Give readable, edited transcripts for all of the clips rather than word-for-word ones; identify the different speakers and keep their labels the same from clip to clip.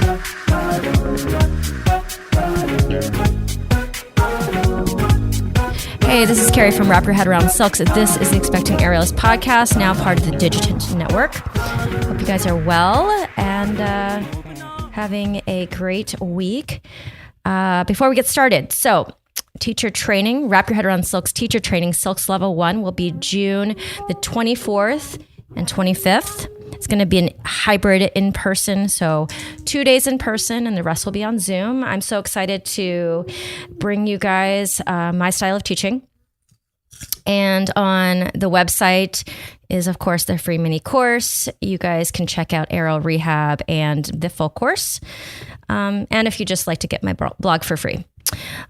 Speaker 1: Hey, this is Carrie from Wrap Your Head Around Silks. This is the Expecting Aerialist podcast, now part of the Digitent Network. Hope you guys are well and having a great week. Before we get started, so teacher training, Wrap Your Head Around Silks teacher training, Silks Level 1 will be June the 24th and 25th. It's going to be a hybrid in person, so 2 days in person and the rest will be on Zoom. I'm so excited to bring you guys my style of teaching. And on the website is, of course, the free mini course. You guys can check out aerial rehab and the full course. And if you just like to get my blog for free.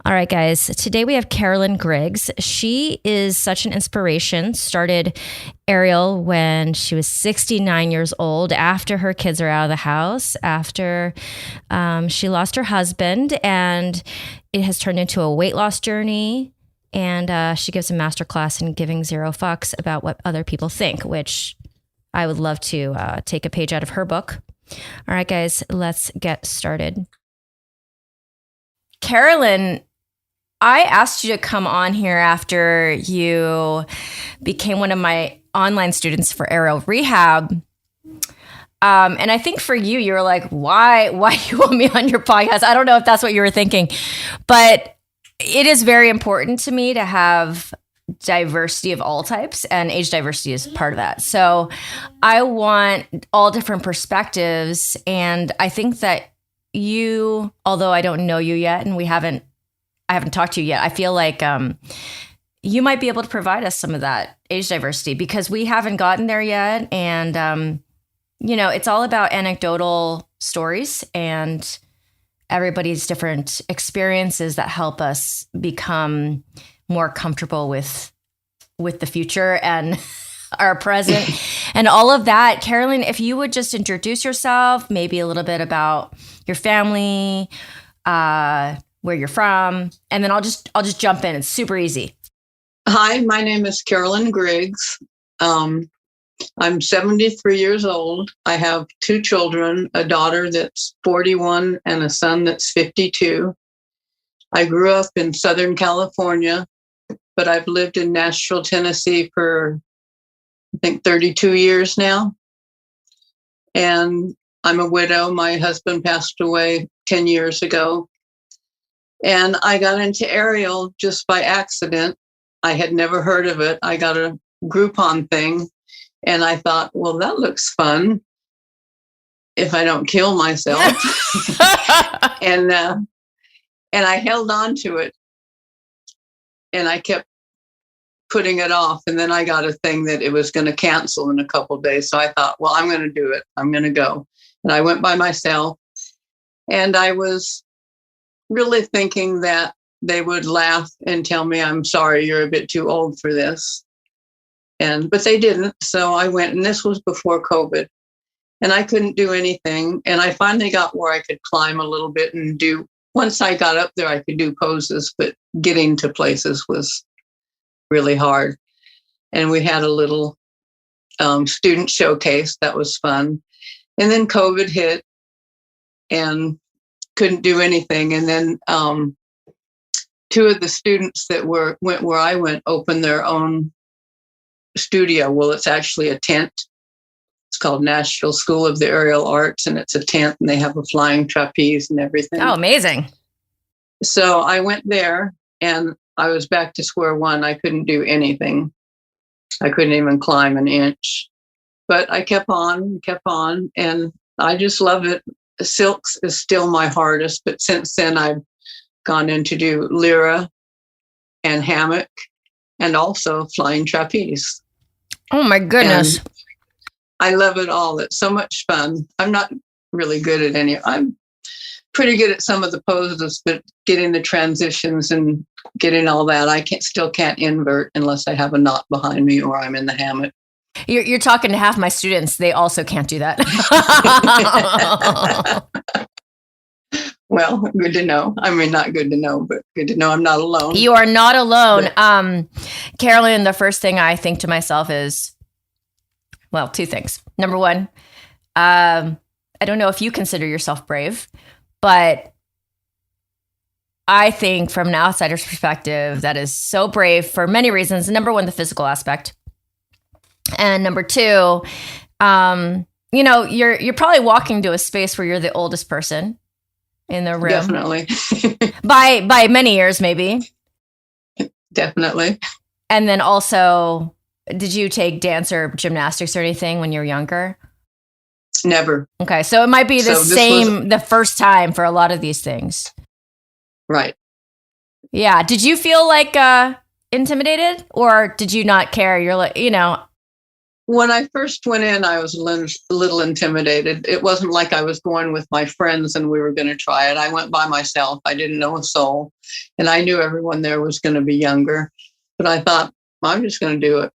Speaker 1: All right, guys. Today we have Carolyn Griggs. She is such an inspiration. Started aerial when she was 69 years old, after her kids are out of the house, after she lost her husband, and it has turned into a weight loss journey. And she gives a masterclass in giving zero fucks about what other people think, which I would love to take a page out of her book. All right, guys, let's get started. Carolyn, I asked you to come on here after you became one of my online students for aerial rehab. And I think for you, were like, why do you want me on your podcast? I don't know if that's what you were thinking, but it is very important to me to have diversity of all types, and age diversity is part of that. So I want all different perspectives. And I think that you, although I don't know you yet, and I haven't talked to you yet, I feel like you might be able to provide us some of that age diversity, because we haven't gotten there yet. And, it's all about anecdotal stories and everybody's different experiences that help us become more comfortable with the future and our present and all of that. Carolyn, if you would just introduce yourself, maybe a little bit about your family, where you're from, and then I'll just jump in. It's super easy.
Speaker 2: Hi, my name is Carolyn Griggs. I'm 73 years old. I have two children, a daughter that's 41 and a son that's 52. I grew up in Southern California, but I've lived in Nashville, Tennessee for, I think, 32 years now. And I'm a widow. My husband passed away 10 years ago. And I got into aerial just by accident. I had never heard of it. I got a Groupon thing. And I thought, well, that looks fun if I don't kill myself. and I held on to it. And I kept putting it off. And then I got a thing that it was going to cancel in a couple of days. So I thought, well, I'm going to do it. I'm going to go. And I went by myself. And I was really thinking that they would laugh and tell me, I'm sorry, you're a bit too old for this. But they didn't. So I went, and this was before COVID. And I couldn't do anything. And I finally got where I could climb a little bit and once I got up there, I could do poses, but getting to places was really hard. And we had a little student showcase that was fun. And then COVID hit and couldn't do anything. And then two of the students that went where I went opened their own studio. Well, it's actually a tent. It's called Nashville School of the Aerial Arts, and it's a tent, and they have a flying trapeze and everything.
Speaker 1: Oh, amazing.
Speaker 2: So I went there, and I was back to square one. I couldn't do anything. I couldn't even climb an inch. But I kept on, and I just love it. Silks is still my hardest, but since then I've gone in to do lyra and hammock and also flying trapeze.
Speaker 1: Oh my goodness.
Speaker 2: And I love it all. It's so much fun. I'm not really good at any. I'm pretty good at some of the poses, but getting the transitions and getting all that, I still can't invert unless I have a knot behind me or I'm in the hammock.
Speaker 1: You're talking to half my students. They also can't do that.
Speaker 2: Well, good to know. I mean, not good to know, but good to know I'm not alone.
Speaker 1: You are not alone. Carolyn, the first thing I think to myself is, well, two things. Number one, I don't know if you consider yourself brave, but I think from an outsider's perspective, that is so brave for many reasons. Number one, the physical aspect. And number two, you're probably walking to a space where you're the oldest person in the room.
Speaker 2: Definitely.
Speaker 1: by many years, maybe.
Speaker 2: Definitely.
Speaker 1: And then also, did you take dance or gymnastics or anything when you were younger?
Speaker 2: Never.
Speaker 1: Okay. So it might be the first time for a lot of these things.
Speaker 2: Right.
Speaker 1: Yeah. Did you feel like intimidated, or did you not care? You're like,
Speaker 2: When I first went in, I was a little intimidated. It wasn't like I was going with my friends and we were going to try it. I went by myself. I didn't know a soul. And I knew everyone there was going to be younger. But I thought, I'm just going to do it.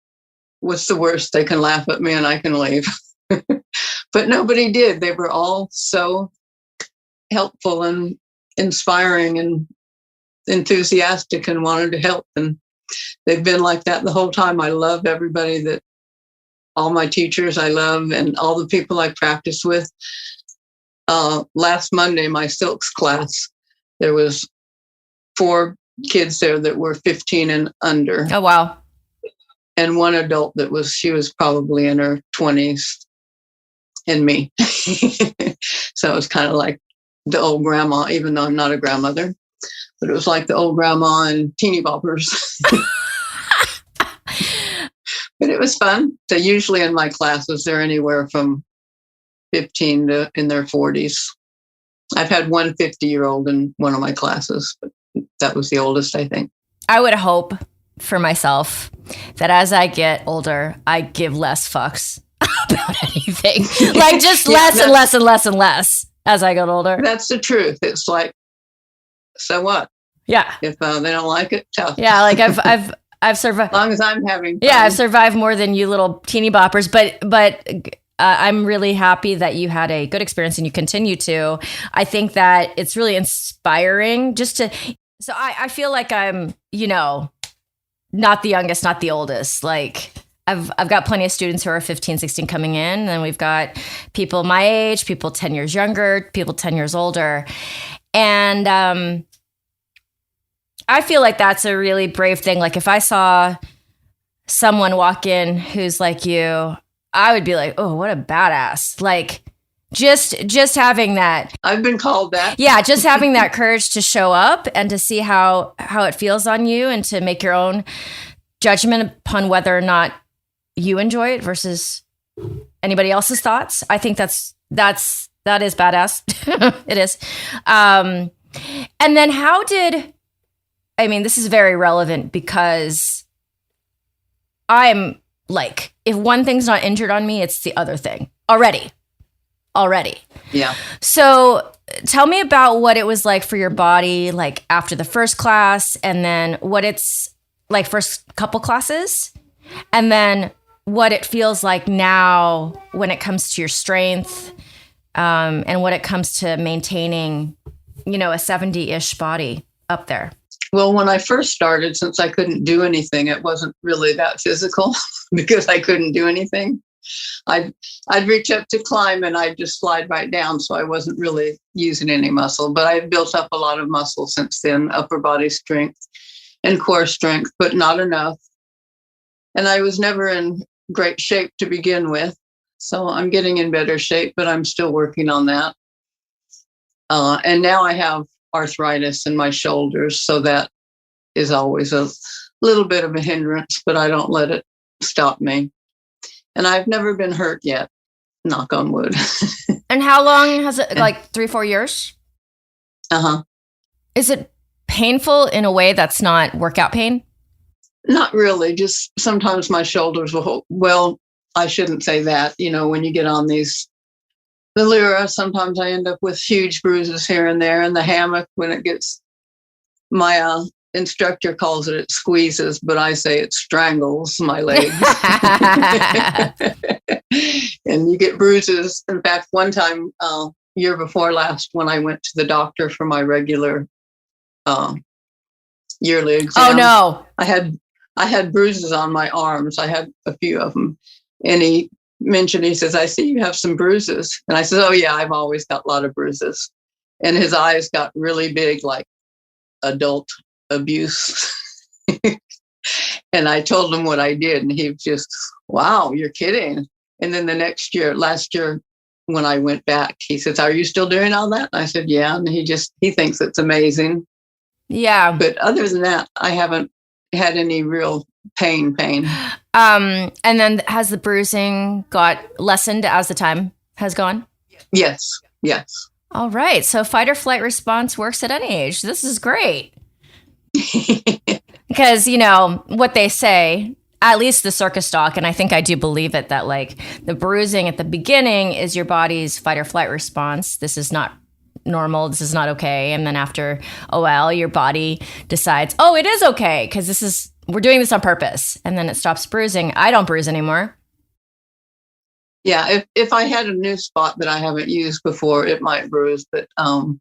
Speaker 2: What's the worst? They can laugh at me and I can leave. But nobody did. They were all so helpful and inspiring and enthusiastic and wanted to help. And they've been like that the whole time. I love everybody all my teachers I love and all the people I practice with. Last Monday, my silks class, there was 4 kids there that were 15 and under.
Speaker 1: Oh, wow.
Speaker 2: And one adult she was probably in her 20s, and me. So it was kind of like the old grandma, even though I'm not a grandmother, but it was like the old grandma and teeny boppers. But it was fun. So usually in my classes, they're anywhere from 15 to in their 40s. I've had one 50-year-old in one of my classes, but that was the oldest, I think.
Speaker 1: I would hope for myself that as I get older, I give less fucks about anything. Like just less and less and less and less as I get older.
Speaker 2: That's the truth. It's like, so what?
Speaker 1: Yeah.
Speaker 2: If they don't like it, tough.
Speaker 1: Yeah, like I've survived.
Speaker 2: As long as I'm having fun.
Speaker 1: Yeah, I've survived more than you little teeny boppers. But I'm really happy that you had a good experience and you continue to. I think that it's really inspiring so I feel like I'm, not the youngest, not the oldest. Like I've got plenty of students who are 15, 16 coming in. And then we've got people my age, people 10 years younger, people 10 years older. And I feel like that's a really brave thing. Like if I saw someone walk in who's like you, I would be like, oh, what a badass. Like just having that.
Speaker 2: I've been called that.
Speaker 1: Yeah, just having that courage to show up and to see how it feels on you and to make your own judgment upon whether or not you enjoy it versus anybody else's thoughts. I think that is badass. It is. And then this is very relevant because I'm like, if one thing's not injured on me, it's the other thing already.
Speaker 2: Yeah.
Speaker 1: So tell me about what it was like for your body, like after the first class, and then what it's like first couple classes, and then what it feels like now when it comes to your strength, and what it comes to maintaining, a 70-ish body up there.
Speaker 2: Well, when I first started, since I couldn't do anything, it wasn't really that physical because I couldn't do anything. I'd reach up to climb and I'd just slide right down. So I wasn't really using any muscle, but I've built up a lot of muscle since then, upper body strength and core strength, but not enough. And I was never in great shape to begin with. So I'm getting in better shape, but I'm still working on that. And now I have arthritis in my shoulders. So that is always a little bit of a hindrance, but I don't let it stop me. And I've never been hurt yet, knock on wood.
Speaker 1: And how long has it, like 3-4 years?
Speaker 2: Uh-huh.
Speaker 1: Is it painful in a way that's not workout pain?
Speaker 2: Not really. Just sometimes my shoulders will, I shouldn't say that. When you get on the Lyra, sometimes I end up with huge bruises here and there. And the hammock, when it gets, my instructor calls it squeezes, but I say it strangles my legs. And you get bruises. In fact, one time, year before last, when I went to the doctor for my regular yearly exam.
Speaker 1: Oh no!
Speaker 2: I had bruises on my arms. I had a few of them, and he mentioned, he says, I see you have some bruises. And I said, oh, yeah, I've always got a lot of bruises. And his eyes got really big, like adult abuse. And I told him what I did. And he was just, wow, you're kidding. And then last year, when I went back, he says, are you still doing all that? And I said, yeah. And he thinks it's amazing.
Speaker 1: Yeah.
Speaker 2: But other than that, I haven't had any real pain.
Speaker 1: And then has the bruising got lessened as the time has gone?
Speaker 2: Yes.
Speaker 1: All right. So fight or flight response works at any age. This is great. Because, what they say, at least the circus doc, and I think I do believe it, that like the bruising at the beginning is your body's fight or flight response. This is not normal. This is not okay. And then after a while, your body decides, oh, it is okay because we're doing this on purpose. And then it stops bruising. I don't bruise anymore.
Speaker 2: Yeah. If I had a new spot that I haven't used before, it might bruise. But, and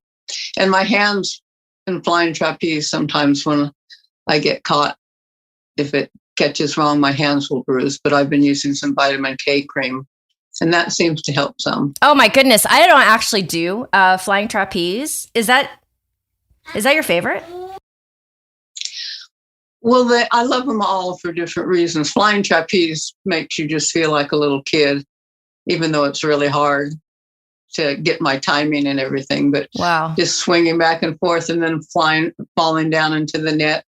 Speaker 2: my hands in flying trapeze, sometimes when I get caught, if it catches wrong, my hands will bruise. But I've been using some vitamin K cream, and that seems to help some.
Speaker 1: Oh my goodness. I don't actually do flying trapeze. Is that your favorite?
Speaker 2: Well, I love them all for different reasons. Flying trapeze makes you just feel like a little kid, even though it's really hard to get my timing and everything. But
Speaker 1: wow,
Speaker 2: just swinging back and forth and then falling down into the net.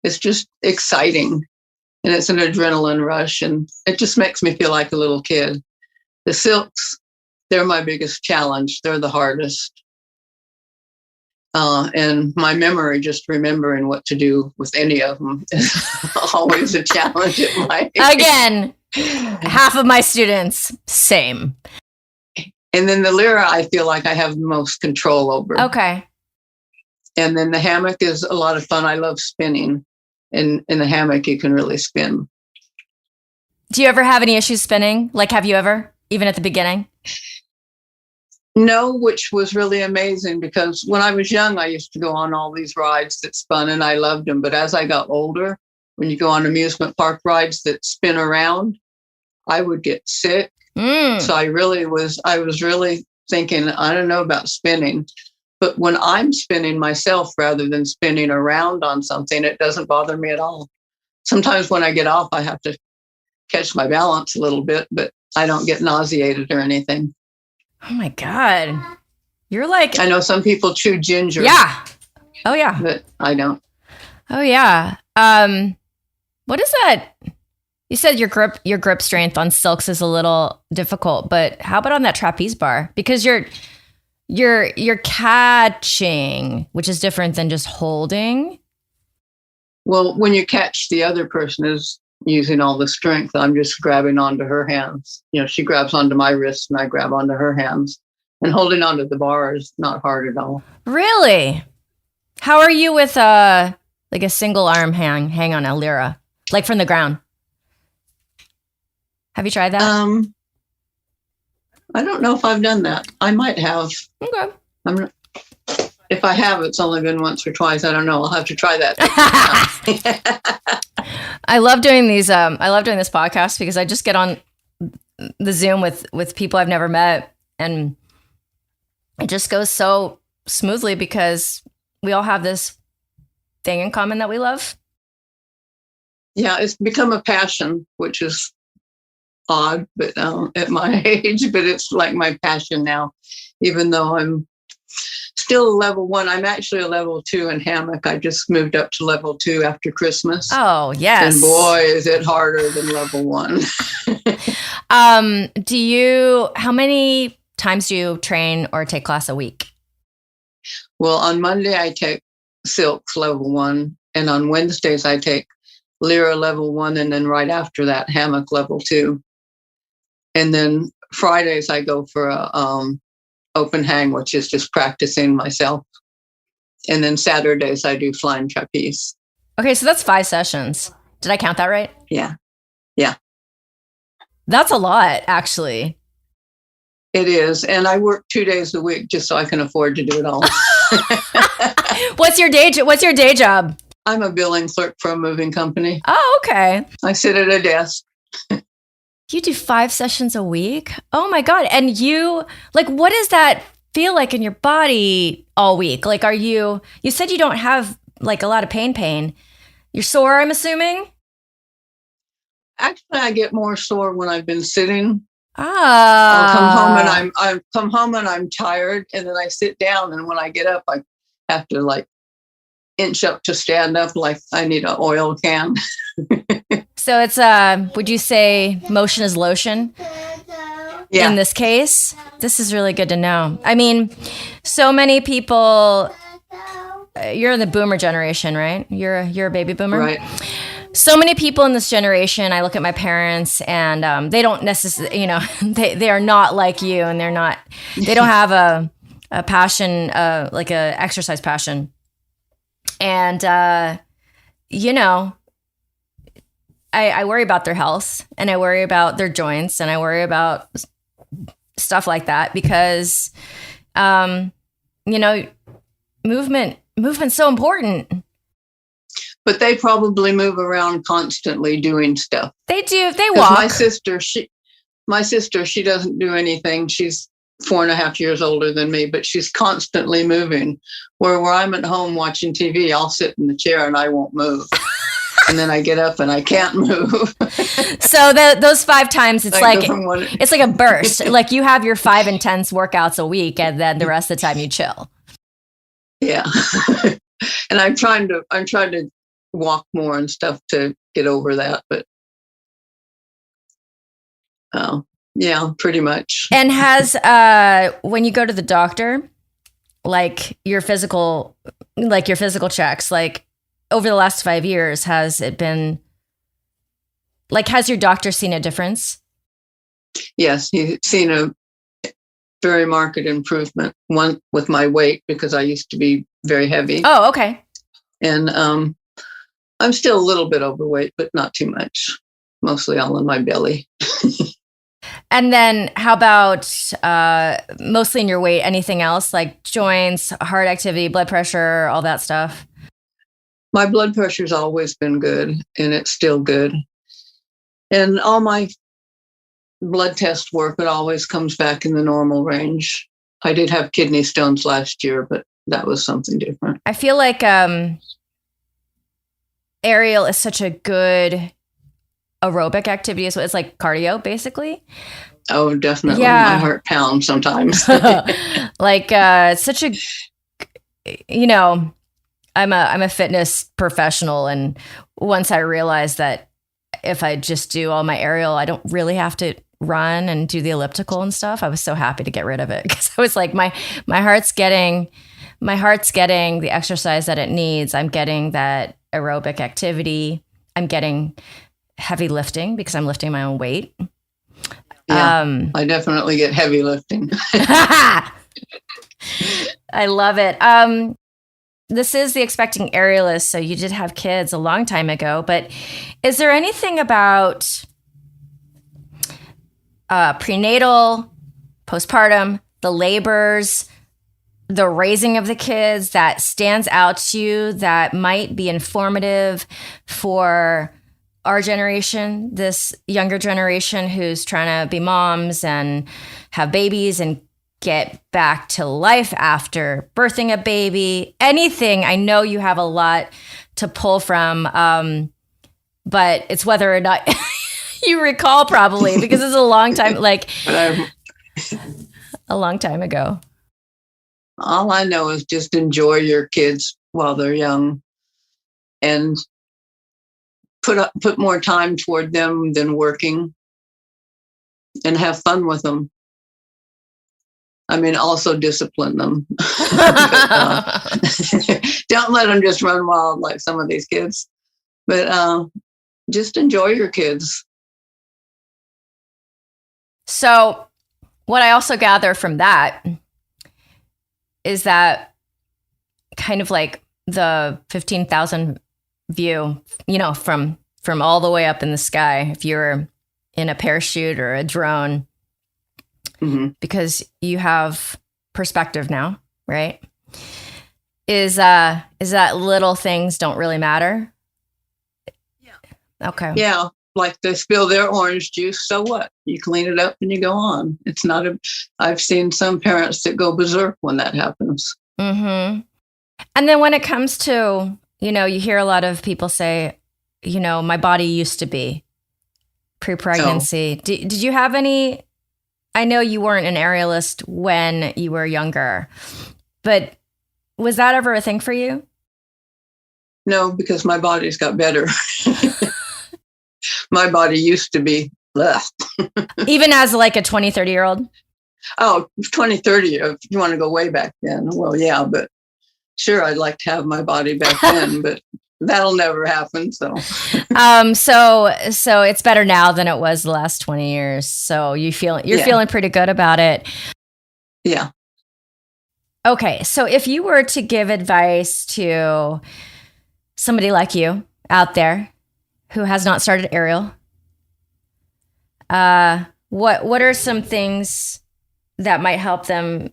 Speaker 2: It's just exciting. And it's an adrenaline rush. And it just makes me feel like a little kid. The silks, they're my biggest challenge. They're the hardest. And my memory, just remembering what to do with any of them, is always a challenge at my age.
Speaker 1: Again, half of my students, same.
Speaker 2: And then the lyra, I feel like I have the most control over.
Speaker 1: Okay.
Speaker 2: And then the hammock is a lot of fun. I love spinning. In the hammock, you can really spin.
Speaker 1: Do you ever have any issues spinning? Like, have you ever, even at the beginning?
Speaker 2: No, which was really amazing because when I was young, I used to go on all these rides that spun and I loved them. But as I got older, when you go on amusement park rides that spin around, I would get sick. So I was really thinking, I don't know about spinning. But when I'm spinning myself rather than spinning around on something, it doesn't bother me at all. Sometimes when I get off, I have to catch my balance a little bit, but I don't get nauseated or anything.
Speaker 1: Oh my God. You're like...
Speaker 2: I know some people chew ginger.
Speaker 1: Yeah. Oh yeah.
Speaker 2: But I don't.
Speaker 1: Oh yeah. What is that? You said your grip strength on silks is a little difficult, but how about on that trapeze bar? Because you're catching, which is different than just holding.
Speaker 2: Well, when you catch, the other person is using all the strength. I'm just grabbing onto her hands. She grabs onto my wrist and I grab onto her hands. And holding onto the bar is not hard at all.
Speaker 1: Really? How are you with like a single arm hang on a lyra, like from the ground? Have you tried that?
Speaker 2: I don't know if I've done that. I might have.
Speaker 1: Okay.
Speaker 2: If I have, it's only been once or twice. I don't know. I'll have to try that.
Speaker 1: I love doing these. I love doing this podcast because I just get on the Zoom with people I've never met, and it just goes so smoothly because we all have this thing in common that we love.
Speaker 2: Yeah, it's become a passion, which is odd, but at my age, but it's like my passion now, even though I'm still a level 1. I'm actually a level 2 in hammock. I just moved up to level 2 after Christmas.
Speaker 1: Oh, yes.
Speaker 2: And boy, is it harder than level 1.
Speaker 1: How many times do you train or take class a week?
Speaker 2: Well, on Monday, I take silks level 1. And on Wednesdays, I take lyra level 1. And then right after that, hammock level 2. And then Fridays, I go for a open hang, which is just practicing myself. And then Saturdays, I do flying trapeze.
Speaker 1: Okay, so that's 5 sessions. Did I count that right?
Speaker 2: Yeah.
Speaker 1: That's a lot, actually.
Speaker 2: It is. And I work 2 days a week just so I can afford to do it all.
Speaker 1: What's your day job?
Speaker 2: I'm a billing clerk for a moving company.
Speaker 1: Oh, okay.
Speaker 2: I sit at a desk.
Speaker 1: You do 5 sessions a week? Oh my God. And you, like, what does that feel like in your body all week? Like, you said you don't have like a lot of pain. You're sore, I'm assuming?
Speaker 2: Actually, I get more sore when I've been sitting.
Speaker 1: Ah.
Speaker 2: I come home and I'm tired, and then I sit down, and when I get up, I have to like inch up to stand up like I need an oil can.
Speaker 1: So it's would you say motion is lotion?
Speaker 2: Yeah.
Speaker 1: In this case? This is really good to know. I mean, so many people, you're the boomer generation, right? You're a baby boomer.
Speaker 2: Right.
Speaker 1: So many people in this generation, I look at my parents and they don't necessarily, they are not like you, and they don't have a passion, like a exercise passion. And, I worry about their health, and I worry about their joints, and I worry about stuff like that because, movement's so important.
Speaker 2: But they probably move around constantly doing stuff.
Speaker 1: They do. They walk.
Speaker 2: My sister, she doesn't do anything. She's 4.5 years older than me, but she's constantly moving. Where I'm at home watching TV, I'll sit in the chair and I won't move. And then I get up and I can't move.
Speaker 1: So those 5 times, it's it's like a burst. Like you have your 5 intense workouts a week, and then the rest of the time you chill.
Speaker 2: Yeah. And I'm trying to walk more and stuff to get over that, but yeah, pretty much.
Speaker 1: And has when you go to the doctor, like your physical checks, like over the last 5 years, has it been like, has your doctor seen a difference?
Speaker 2: Yes, he's seen a very marked improvement. One with my weight, because I used to be very heavy.
Speaker 1: Oh, okay.
Speaker 2: And I'm still a little bit overweight, but not too much. Mostly all in my belly.
Speaker 1: And then how about mostly in your weight? Anything else like joints, heart activity, blood pressure, all that stuff?
Speaker 2: My blood pressure's always been good, and it's still good. And all my blood test work, it always comes back in the normal range. I did have kidney stones last year, but that was something different.
Speaker 1: I feel like aerial is such a good aerobic activity. So it's like cardio, basically.
Speaker 2: Oh, definitely.
Speaker 1: Yeah.
Speaker 2: My heart pounds sometimes.
Speaker 1: Like it's such a, I'm a fitness professional, and once I realized that if I just do all my aerial, I don't really have to run and do the elliptical and stuff. I was so happy to get rid of it, because I was like, my heart's getting the exercise that it needs. I'm getting that aerobic activity. I'm getting heavy lifting because I'm lifting my own weight.
Speaker 2: Yeah, I definitely get heavy lifting.
Speaker 1: I love it. This is the Expecting Aerialist, so you did have kids a long time ago, but is there anything about prenatal, postpartum, the labors, the raising of the kids that stands out to you that might be informative for our generation, this younger generation who's trying to be moms and have babies and get back to life after birthing a baby? Anything. I know you have a lot to pull from, but it's whether or not you recall, probably, because it's a long time, like a long time ago.
Speaker 2: All I know is just enjoy your kids while they're young, and put more time toward them than working, and have fun with them. I mean, also discipline them. But, don't let them just run wild like some of these kids. But just enjoy your kids.
Speaker 1: So what I also gather from that is that kind of like the 15,000 view, from all the way up in the sky, if you're in a parachute or a drone, mm-hmm. because you have perspective now, right? Is that little things don't really matter?
Speaker 2: Yeah. Okay. Yeah. like they spill their orange juice, so what? You clean it up and you go on. It's not I've seen some parents that go berserk when that happens.
Speaker 1: Mm-hmm. And then when it comes to, you hear a lot of people say, my body used to be pre-pregnancy.
Speaker 2: So,
Speaker 1: Did you have any, I know you weren't an aerialist when you were younger, but was that ever a thing for you?
Speaker 2: no, because my body's got better. My body used to be,
Speaker 1: even as like a 20, 30-year-old?
Speaker 2: Oh, 20, 30, if you want to go way back then. Well, yeah, but sure, I'd like to have my body back then, but that'll never happen. So,
Speaker 1: so it's better now than it was the last 20 years. So you're feeling pretty good about it.
Speaker 2: Yeah.
Speaker 1: Okay. So if you were to give advice to somebody like you out there who has not started aerial, what are some things that might help them,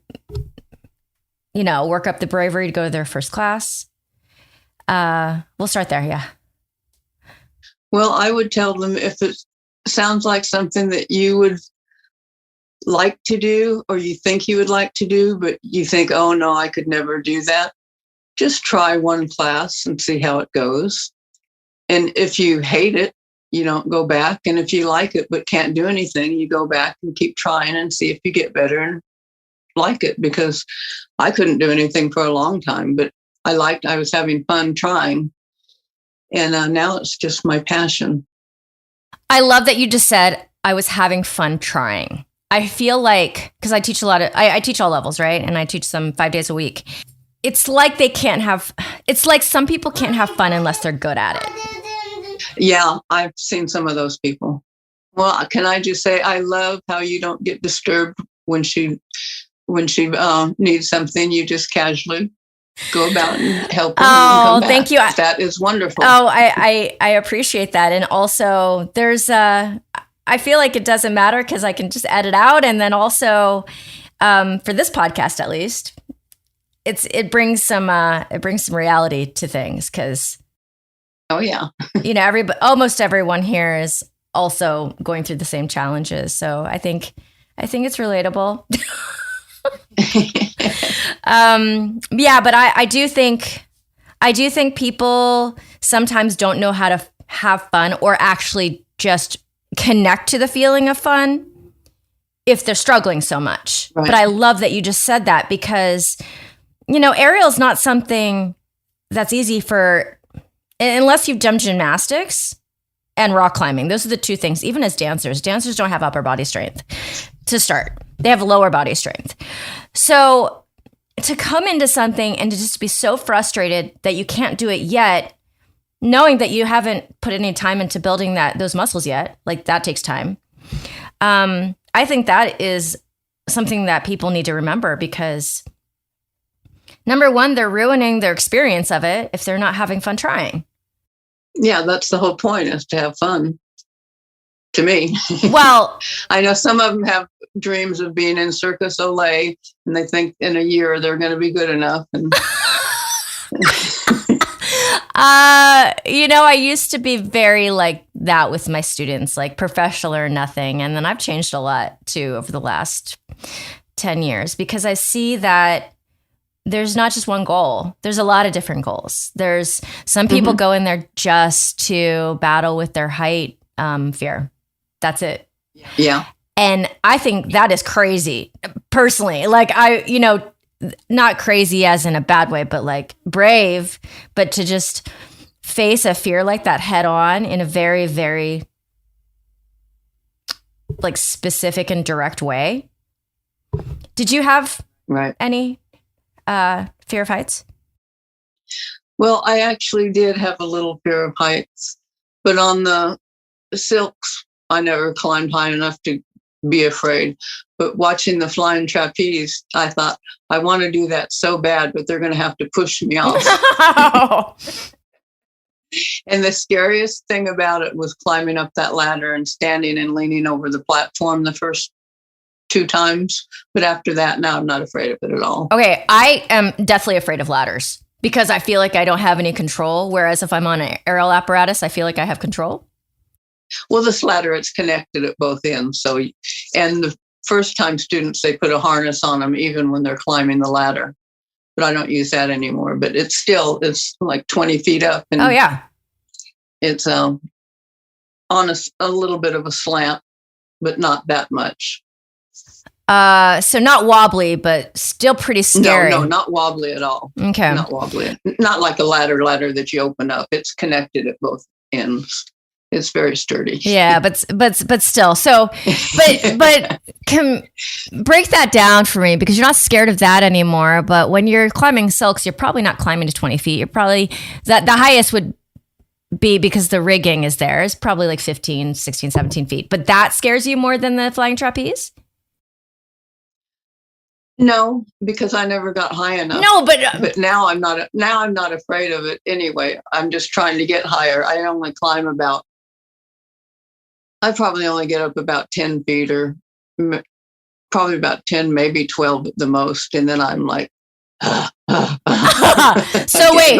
Speaker 1: work up the bravery to go to their first class? We'll start there. Yeah.
Speaker 2: Well, I would tell them, if it sounds like something that you would like to do, or you think you would like to do, but you think, oh no, I could never do that, just try one class and see how it goes. And if you hate it, you don't go back. And if you like it but can't do anything, you go back and keep trying and see if you get better and like it. Because I couldn't do anything for a long time, but I was having fun trying. And now it's just my passion.
Speaker 1: I love that you just said I was having fun trying. I feel like, because I teach I teach all levels, right? And I teach them 5 days a week. It's like it's like some people can't have fun unless they're good at it.
Speaker 2: Yeah, I've seen some of those people. Well, can I just say, I love how you don't get disturbed when she needs something. You just casually go about and help her.
Speaker 1: Oh, thank you.
Speaker 2: That is wonderful.
Speaker 1: Oh, I appreciate that. And also there's I feel like it doesn't matter because I can just edit out. And then also for this podcast, at least, it brings some reality to things because,
Speaker 2: oh yeah,
Speaker 1: almost everyone here is also going through the same challenges. So I think it's relatable. Yeah, but I do think people sometimes don't know how to have fun or actually just connect to the feeling of fun if they're struggling so much. Right. But I love that you just said that because, aerial is not something that's easy unless you've done gymnastics and rock climbing. Those are the two things. Even as dancers don't have upper body strength to start. They have lower body strength. So to come into something and to just be so frustrated that you can't do it yet, knowing that you haven't put any time into building those muscles yet, like that takes time. I think that is something that people need to remember because number one, they're ruining their experience of it if they're not having fun trying.
Speaker 2: Yeah, that's the whole point, is to have fun. To me.
Speaker 1: Well,
Speaker 2: I know some of them have dreams of being in Circus Olay and they think in a year they're going to be good enough. And
Speaker 1: I used to be very like that with my students, like professional or nothing. And then I've changed a lot too over the last 10 years because I see that there's not just one goal. There's a lot of different goals. There's some people go in there just to battle with their height fear. That's it.
Speaker 2: Yeah.
Speaker 1: And I think that is crazy personally. Like not crazy as in a bad way, but like brave, but to just face a fear like that head on in a very, very like specific and direct way. Did you have any fear of heights?
Speaker 2: Well, I actually did have a little fear of heights, but on the silks, I never climbed high enough to be afraid. But watching the flying trapeze, I thought, I want to do that so bad, but they're going to have to push me off. And the scariest thing about it was climbing up that ladder and standing and leaning over the platform the first 2 times. But after that, now I'm not afraid of it at all.
Speaker 1: Okay, I am deathly afraid of ladders because I feel like I don't have any control. Whereas if I'm on an aerial apparatus, I feel like I have control.
Speaker 2: Well, this ladder, it's connected at both ends. So, and the first time students, they put a harness on them even when they're climbing the ladder. But I don't use that anymore. But it's like 20 feet up. And
Speaker 1: oh, yeah.
Speaker 2: It's on a little bit of a slant, but not that much.
Speaker 1: So not wobbly, but still pretty scary.
Speaker 2: No, not wobbly at all.
Speaker 1: Okay.
Speaker 2: Not wobbly. Not like a ladder that you open up. It's connected at both ends. It's very sturdy.
Speaker 1: Yeah, but still. So, but break that down for me, because you're not scared of that anymore. But when you're climbing silks, you're probably not climbing to 20 feet. You're probably the highest would be, because the rigging is there, is probably like 15, 16, 17 feet. But that scares you more than the flying trapeze?
Speaker 2: No, because I never got high enough.
Speaker 1: No, but
Speaker 2: now I'm not. Now I'm not afraid of it anyway. I'm just trying to get higher. I only climb I probably only get up about 10 feet, or probably about 10, maybe 12 at the most, and then I'm like.
Speaker 1: So wait,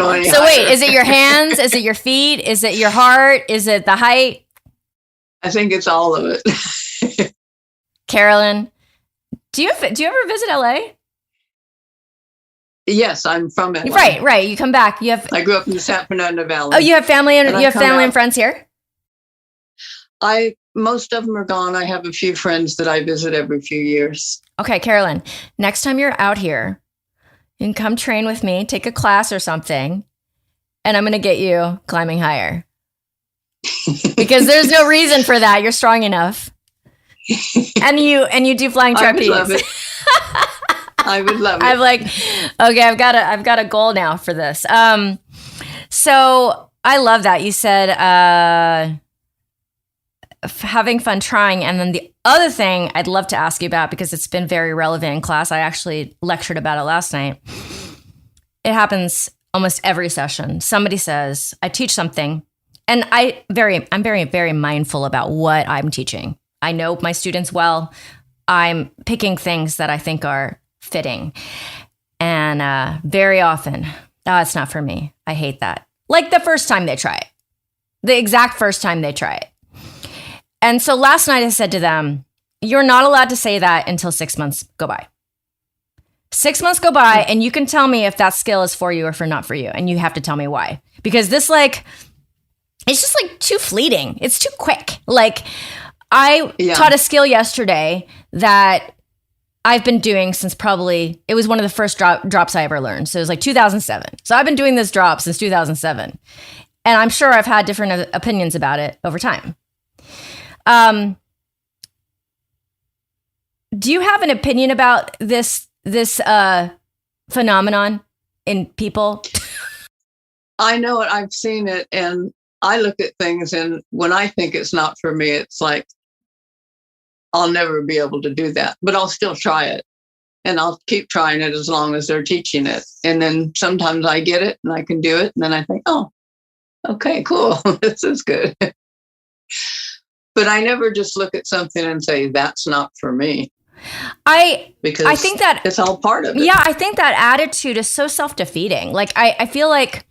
Speaker 1: is it your hands? Is it your feet? Is it your heart? Is it the height?
Speaker 2: I think it's all of it.
Speaker 1: Carolyn, do you ever visit LA?
Speaker 2: Yes, I'm from LA.
Speaker 1: Right. You come back. I
Speaker 2: grew up in the San Fernando Valley.
Speaker 1: Oh, you have family and friends here?
Speaker 2: Most of them are gone. I have a few friends that I visit every few years.
Speaker 1: Okay, Carolyn, next time you're out here, you can come train with me, take a class or something, and I'm going to get you climbing higher. Because there's no reason for that. You're strong enough. And you do flying trapeze.
Speaker 2: I would love it. I would love it.
Speaker 1: I'm like, okay, I've got a goal now for this. So I love that. You said having fun trying. And then the other thing I'd love to ask you about, because it's been very relevant in class, I actually lectured about it last night. It happens almost every session. Somebody says, I teach something, and I'm very, very mindful about what I'm teaching. I know my students well. I'm picking things that I think are fitting. And very often, it's not for me. I hate that. Like the first time they try it. The exact first time they try it. And so last night I said to them, you're not allowed to say that until 6 months go by. 6 months go by, and you can tell me if that skill is for you or for not for you. And you have to tell me why. Because this, it's just too fleeting. It's too quick. I taught a skill yesterday that I've been doing since it was one of the first drops I ever learned. So it was 2007. So I've been doing this drop since 2007. And I'm sure I've had different opinions about it over time. Do you have an opinion about this phenomenon in people?
Speaker 2: I know it. I've seen it, and I look at things, and when I think it's not for me, it's like I'll never be able to do that, but I'll still try it, and I'll keep trying it as long as they're teaching it. And then sometimes I get it and I can do it, and then I think, oh, okay, cool, this is good. But I never just look at something and say, that's not for me. Because I think that it's all part of it.
Speaker 1: Yeah, I think that attitude is so self-defeating. I feel like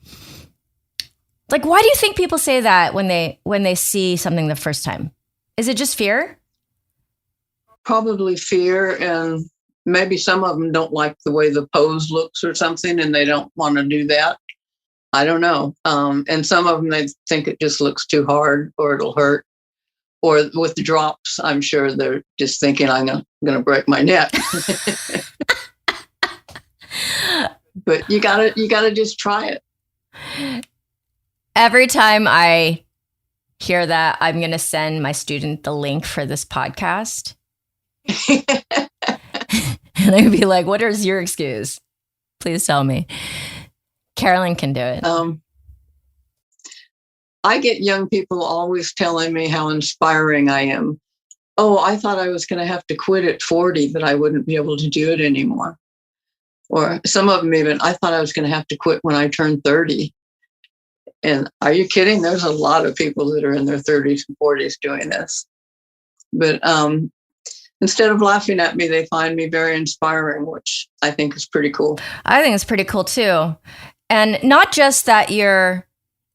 Speaker 1: why do you think people say that when they see something the first time? Is it just fear?
Speaker 2: Probably fear, and maybe some of them don't like the way the pose looks or something, and they don't want to do that. I don't know. And some of them, they think it just looks too hard or it'll hurt. Or with the drops, I'm sure they're just thinking I'm going to break my neck. But you gotta just try it.
Speaker 1: Every time I hear that, I'm going to send my student the link for this podcast. And I'd be like, what is your excuse? Please tell me. Carolyn can do it.
Speaker 2: I get young people always telling me how inspiring I am. Oh, I thought I was going to have to quit at 40, that I wouldn't be able to do it anymore. Or some of them even, I thought I was going to have to quit when I turned 30. And are you kidding? There's a lot of people that are in their 30s and 40s doing this. But instead of laughing at me, they find me very inspiring, which I think is pretty cool.
Speaker 1: I think it's pretty cool too. And not just that you're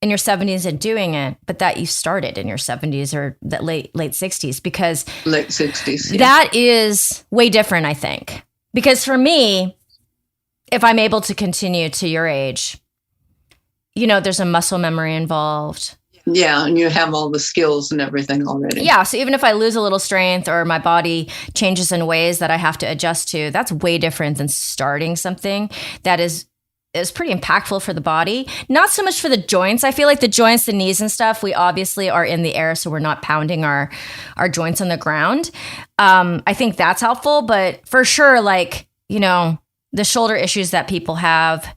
Speaker 1: in your 70s and doing it, but that you started in your 70s or that late 60s, because
Speaker 2: late 60s. Yeah.
Speaker 1: That is way different, I think. Because for me, if I'm able to continue to your age, there's a muscle memory involved.
Speaker 2: Yeah, and you have all the skills and everything already.
Speaker 1: Yeah, so even if I lose a little strength or my body changes in ways that I have to adjust to, that's way different than starting something that is pretty impactful for the body. Not so much for the joints. I feel like the joints, the knees and stuff, we obviously are in the air, so we're not pounding our joints on the ground. I think that's helpful, but for sure, the shoulder issues that people have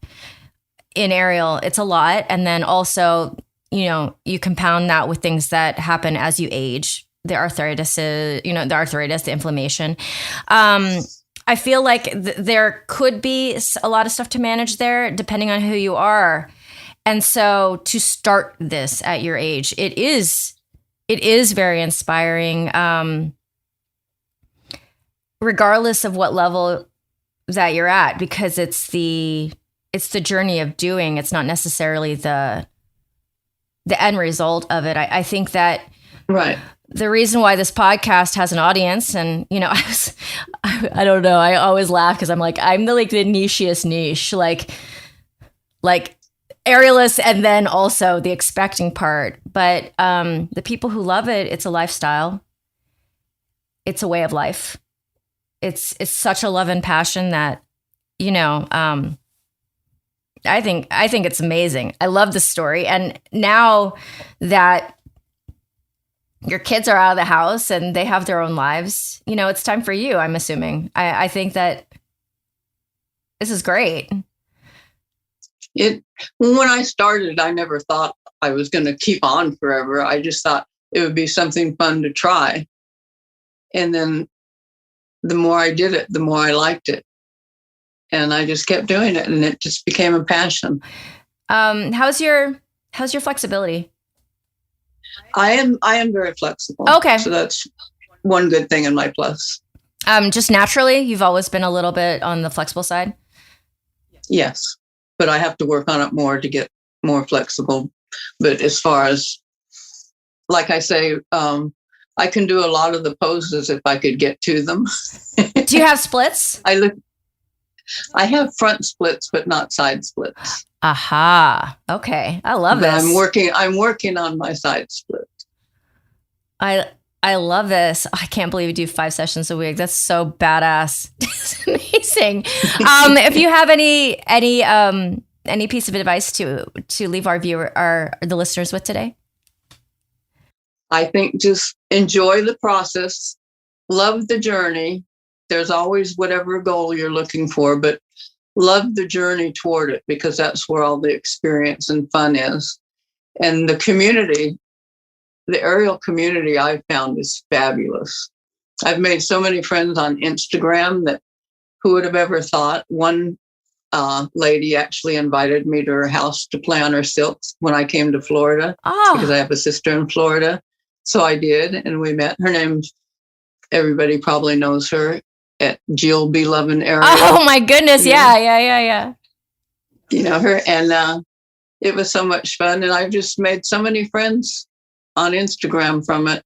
Speaker 1: in aerial, it's a lot. And then also, you compound that with things that happen as you age, the arthritis, the inflammation. I feel like there could be a lot of stuff to manage there depending on who you are. And so to start this at your age, it is very inspiring, regardless of what level that you're at, because it's the journey of doing. It's not necessarily the end result of it. I think that
Speaker 2: right.
Speaker 1: The reason why this podcast has an audience, and I don't know, I always laugh because I'm like, I'm the nichiest niche, like aerialist, and then also the expecting part. But the people who love it, it's a lifestyle. It's a way of life. It's such a love and passion that, I think it's amazing. I love the story. And now that your kids are out of the house and they have their own lives, it's time for you, I'm assuming. I think that this is great.
Speaker 2: When I started, I never thought I was going to keep on forever. I just thought it would be something fun to try. And then the more I did it, the more I liked it. And I just kept doing it, and it just became a passion.
Speaker 1: How's your flexibility?
Speaker 2: I am very flexible.
Speaker 1: Okay.
Speaker 2: So that's one good thing in my plus.
Speaker 1: Just naturally, you've always been a little bit on the flexible side?
Speaker 2: Yes, but I have to work on it more to get more flexible. But as far as, like I say, I can do a lot of the poses if I could get to them.
Speaker 1: Do you have splits?
Speaker 2: I have front splits, but not side splits.
Speaker 1: Aha. Okay. I love this.
Speaker 2: I'm working on my side split.
Speaker 1: I love this. I can't believe you do 5 sessions a week. That's so badass. It's amazing. If you have any piece of advice to leave the listeners with today?
Speaker 2: I think just enjoy the process, love the journey. There's always whatever goal you're looking for, but love the journey toward it, because that's where all the experience and fun is. And the community, the aerial community I've found is fabulous. I've made so many friends on Instagram that who would have ever thought. One lady actually invited me to her house to play on her silks when I came to Florida, because I have a sister in Florida. So I did, and we met. Her name's, everybody probably knows her, at Jill B. Lovin Aerial.
Speaker 1: Oh my goodness. Yeah.
Speaker 2: You know her, and it was so much fun. And I've just made so many friends on Instagram from it.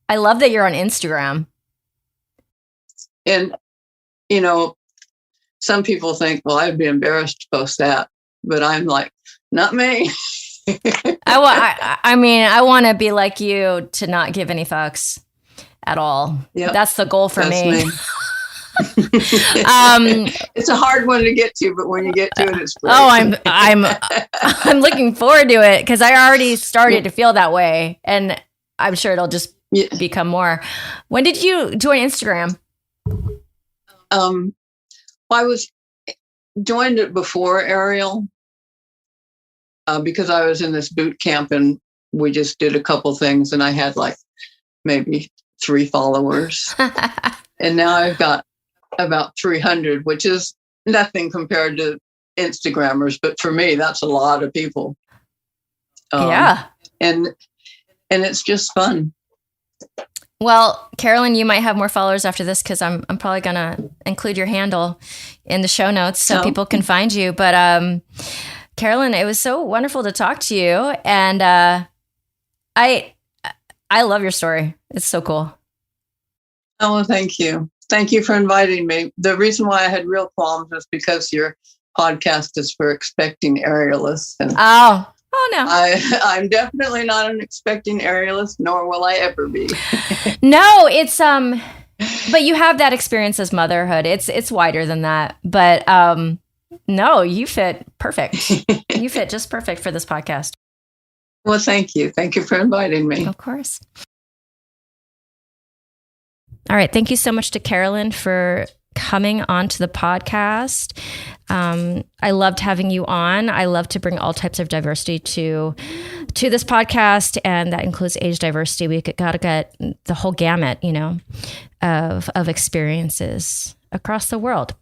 Speaker 1: I love that you're on Instagram.
Speaker 2: And, some people think, well, I'd be embarrassed to post that, but I'm like, not me.
Speaker 1: I want to be like you, to not give any fucks at all. Yep. That's the goal for me.
Speaker 2: It's a hard one to get to, but when you get to it, it's great.
Speaker 1: I'm looking forward to it, because I already started to feel that way, and I'm sure it'll just become more. When did you join Instagram?
Speaker 2: I joined it before Aerial, because I was in this boot camp, and we just did a couple things, and I had like maybe 3 followers, and now I've got about 300, which is nothing compared to Instagrammers, but for me, that's a lot of people. And it's just fun.
Speaker 1: Well, Carolyn, you might have more followers after this, because I'm probably gonna include your handle in the show notes so people can find you. But Carolyn, it was so wonderful to talk to you. And I love your story. It's so cool.
Speaker 2: Oh, well, thank you. Thank you for inviting me. The reason why I had real qualms was because your podcast is for expecting aerialists. And
Speaker 1: oh no.
Speaker 2: I'm definitely not an expecting aerialist, nor will I ever be.
Speaker 1: No, it's but you have that experience as motherhood. It's wider than that. But no, you fit perfect. You fit just perfect for this podcast.
Speaker 2: Well, thank you. Thank you for inviting me.
Speaker 1: Of course. All right. Thank you so much to Carolyn for coming onto the podcast. I loved having you on. I love to bring all types of diversity to this podcast, and that includes age diversity. We got to get the whole gamut, of experiences across the world.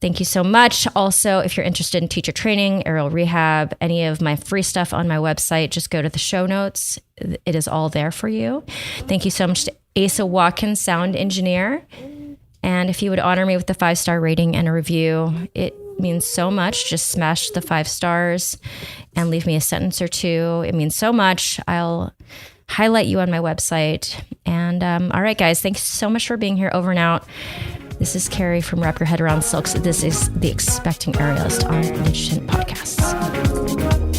Speaker 1: Thank you so much. Also, if you're interested in teacher training, aerial rehab, any of my free stuff on my website, just go to the show notes. It is all there for you. Thank you so much to Asa Watkins, sound engineer. And if you would honor me with the 5-star rating and a review, it means so much. Just smash the 5 stars and leave me a sentence or two. It means so much. I'll highlight you on my website. And all right, guys, thanks so much for being here. Over and out. This is Carrie from Wrap Your Head Around Silks. This is the Expecting Aerialist on Digitent Podcasts.